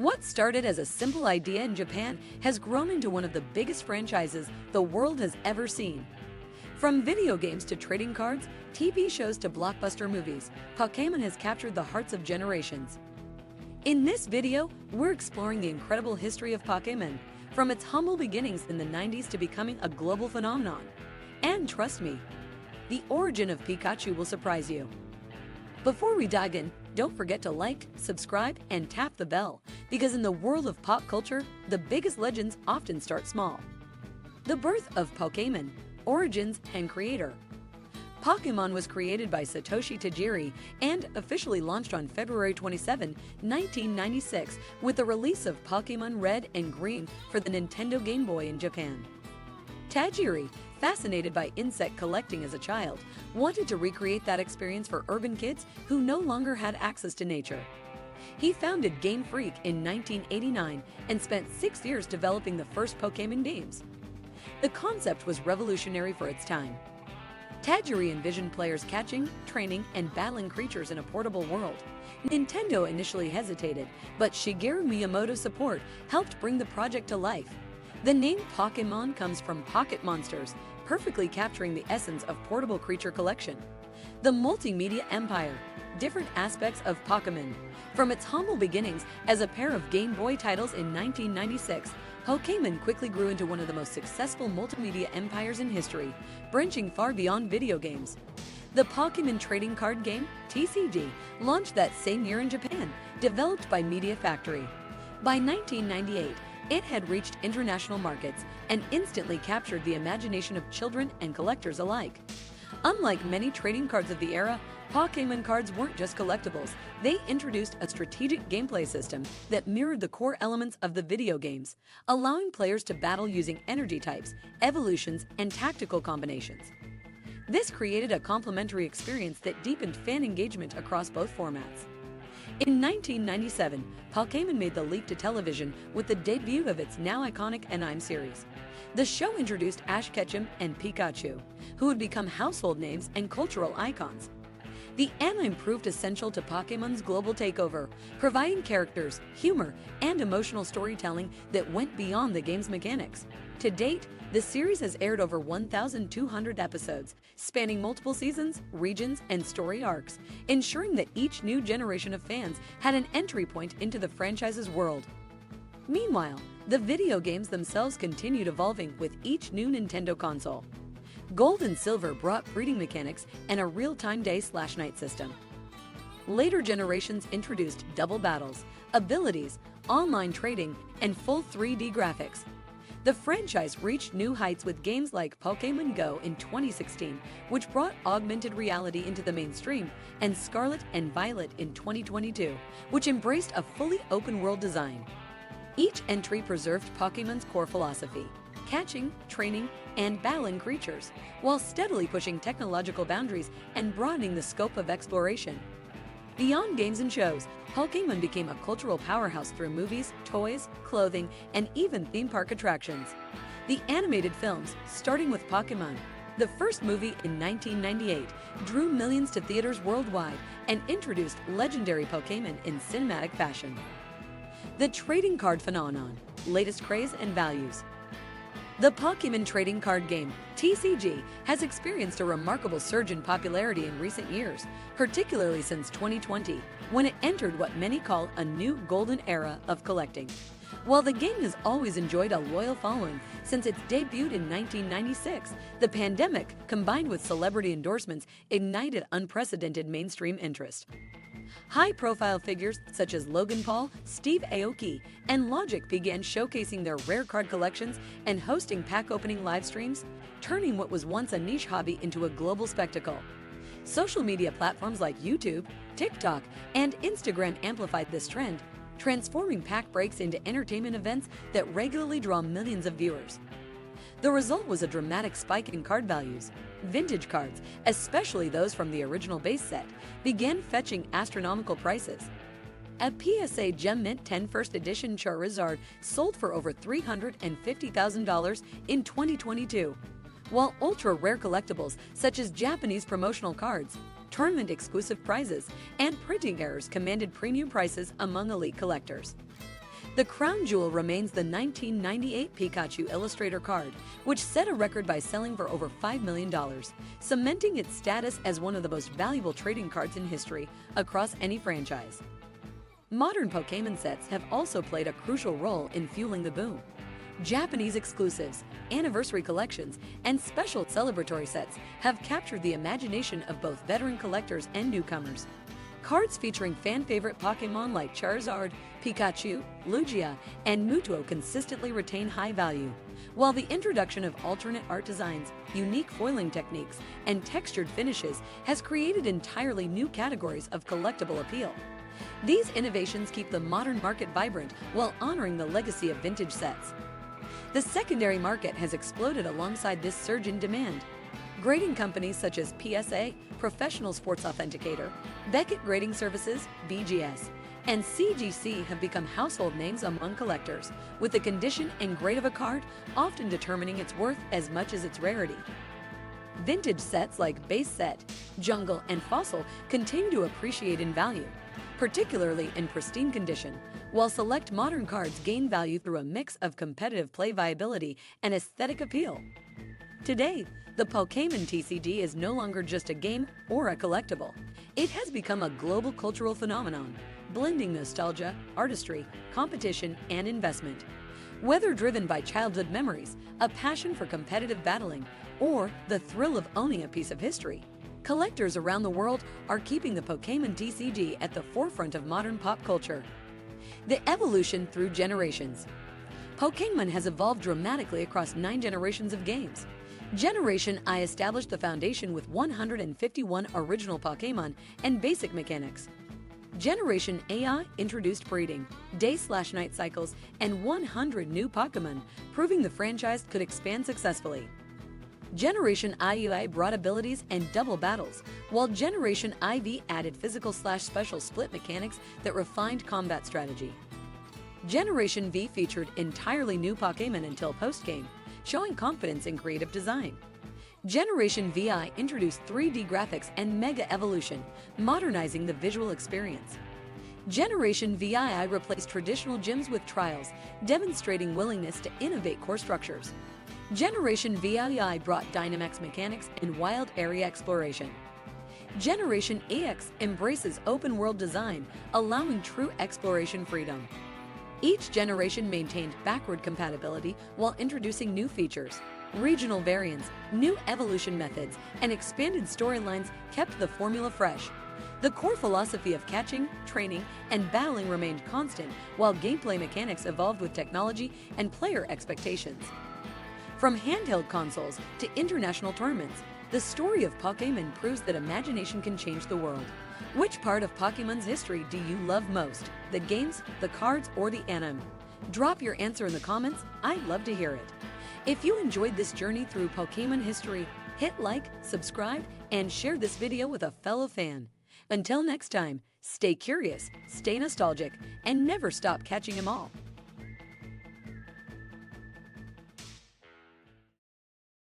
What started as a simple idea in Japan has grown into one of the biggest franchises the world has ever seen. From video games to trading cards, TV shows to blockbuster movies, Pokémon has captured the hearts of generations. In this video, we're exploring the incredible history of Pokémon, from its humble beginnings in the 90s to becoming a global phenomenon. And trust me, the origin of Pikachu will surprise you. Before we dive in, don't forget to like, subscribe, and tap the bell, because in the world of pop culture, the biggest legends often start small. The birth of Pokémon, origins and creator. Pokémon was created by Satoshi Tajiri and officially launched on February 27, 1996 with the release of Pokémon Red and Green for the Nintendo Game Boy in Japan. Tajiri, fascinated by insect collecting as a child, wanted to recreate that experience for urban kids who no longer had access to nature. He founded Game Freak in 1989 and spent 6 years developing the first Pokémon games. The concept was revolutionary for its time. Tajiri envisioned players catching, training, and battling creatures in a portable world. Nintendo initially hesitated, but Shigeru Miyamoto's support helped bring the project to life. The name Pokémon comes from pocket monsters, perfectly capturing the essence of portable creature collection. The multimedia empire, different aspects of Pokémon. From its humble beginnings as a pair of Game Boy titles in 1996, Pokémon quickly grew into one of the most successful multimedia empires in history, branching far beyond video games. The Pokémon trading card game, TCG, launched that same year in Japan, developed by Media Factory. By 1998, it had reached international markets and instantly captured the imagination of children and collectors alike. Unlike many trading cards of the era, Pokémon cards weren't just collectibles. They introduced a strategic gameplay system that mirrored the core elements of the video games, allowing players to battle using energy types, evolutions, and tactical combinations. This created a complementary experience that deepened fan engagement across both formats. In 1997, Pokémon made the leap to television with the debut of its now iconic anime series. The show introduced Ash Ketchum and Pikachu, who would become household names and cultural icons. The anime proved essential to Pokémon's global takeover, providing characters, humor, and emotional storytelling that went beyond the game's mechanics. To date, the series has aired over 1,200 episodes, spanning multiple seasons, regions, and story arcs, ensuring that each new generation of fans had an entry point into the franchise's world. Meanwhile, the video games themselves continued evolving with each new Nintendo console. Gold and Silver brought breeding mechanics and a real-time day/night system. Later generations introduced double battles, abilities, online trading, and full 3D graphics. The franchise reached new heights with games like Pokémon Go in 2016, which brought augmented reality into the mainstream, and Scarlet and Violet in 2022, which embraced a fully open-world design. Each entry preserved Pokémon's core philosophy: catching, training, and battling creatures, while steadily pushing technological boundaries and broadening the scope of exploration. Beyond games and shows, Pokémon became a cultural powerhouse through movies, toys, clothing, and even theme park attractions. The animated films, starting with Pokémon, the first movie in 1998, drew millions to theaters worldwide and introduced legendary Pokémon in cinematic fashion. The trading card phenomenon, latest craze and values. The Pokémon trading card game, TCG, has experienced a remarkable surge in popularity in recent years, particularly since 2020, when it entered what many call a new golden era of collecting. While the game has always enjoyed a loyal following since its debut in 1996, the pandemic, combined with celebrity endorsements, ignited unprecedented mainstream interest. High-profile figures such as Logan Paul, Steve Aoki, and Logic began showcasing their rare card collections and hosting pack-opening live streams, turning what was once a niche hobby into a global spectacle. Social media platforms like YouTube, TikTok, and Instagram amplified this trend, transforming pack breaks into entertainment events that regularly draw millions of viewers. The result was a dramatic spike in card values. Vintage cards, especially those from the original base set, began fetching astronomical prices. A PSA Gem Mint 10 First Edition Charizard sold for over $350,000 in 2022, while ultra-rare collectibles such as Japanese promotional cards, tournament-exclusive prizes, and printing errors commanded premium prices among elite collectors. The crown jewel remains the 1998 Pikachu Illustrator card, which set a record by selling for over $5 million, cementing its status as one of the most valuable trading cards in history across any franchise. Modern Pokémon sets have also played a crucial role in fueling the boom. Japanese exclusives, anniversary collections, and special celebratory sets have captured the imagination of both veteran collectors and newcomers. Cards featuring fan-favorite Pokémon like Charizard, Pikachu, Lugia, and Mewtwo consistently retain high value, while the introduction of alternate art designs, unique foiling techniques, and textured finishes has created entirely new categories of collectible appeal. These innovations keep the modern market vibrant while honoring the legacy of vintage sets. The secondary market has exploded alongside this surge in demand. Grading companies such as PSA, Professional Sports Authenticator, Beckett Grading Services, BGS, and CGC have become household names among collectors, with the condition and grade of a card often determining its worth as much as its rarity. Vintage sets like Base Set, Jungle, and Fossil continue to appreciate in value, particularly in pristine condition, while select modern cards gain value through a mix of competitive play viability and aesthetic appeal. Today, the Pokémon TCG is no longer just a game or a collectible. It has become a global cultural phenomenon, blending nostalgia, artistry, competition, and investment. Whether driven by childhood memories, a passion for competitive battling, or the thrill of owning a piece of history, collectors around the world are keeping the Pokémon TCG at the forefront of modern pop culture. The evolution through generations. Pokémon has evolved dramatically across 9 generations of games. Generation I established the foundation with 151 original Pokémon and basic mechanics. Generation AI introduced breeding, day/night cycles, and 100 new Pokémon, proving the franchise could expand successfully. Generation II brought abilities and double battles, while Generation IV added physical/special split mechanics that refined combat strategy. Generation V featured entirely new Pokémon until post-game, showing confidence in creative design. Generation VI introduced 3D graphics and Mega Evolution, modernizing the visual experience. Generation VII replaced traditional gyms with trials, demonstrating willingness to innovate core structures. Generation VII brought Dynamax mechanics and wild area exploration. Generation EX embraces open-world design, allowing true exploration freedom. Each generation maintained backward compatibility while introducing new features. Regional variants, new evolution methods, and expanded storylines kept the formula fresh. The core philosophy of catching, training, and battling remained constant, while gameplay mechanics evolved with technology and player expectations. From handheld consoles to international tournaments, the story of Pokémon proves that imagination can change the world. Which part of Pokémon's history do you love most? The games, the cards, or the anime? Drop your answer in the comments. I'd love to hear it. If you enjoyed this journey through Pokémon history, hit like, subscribe, and share this video with a fellow fan. Until next time, stay curious, stay nostalgic, and never stop catching 'em all.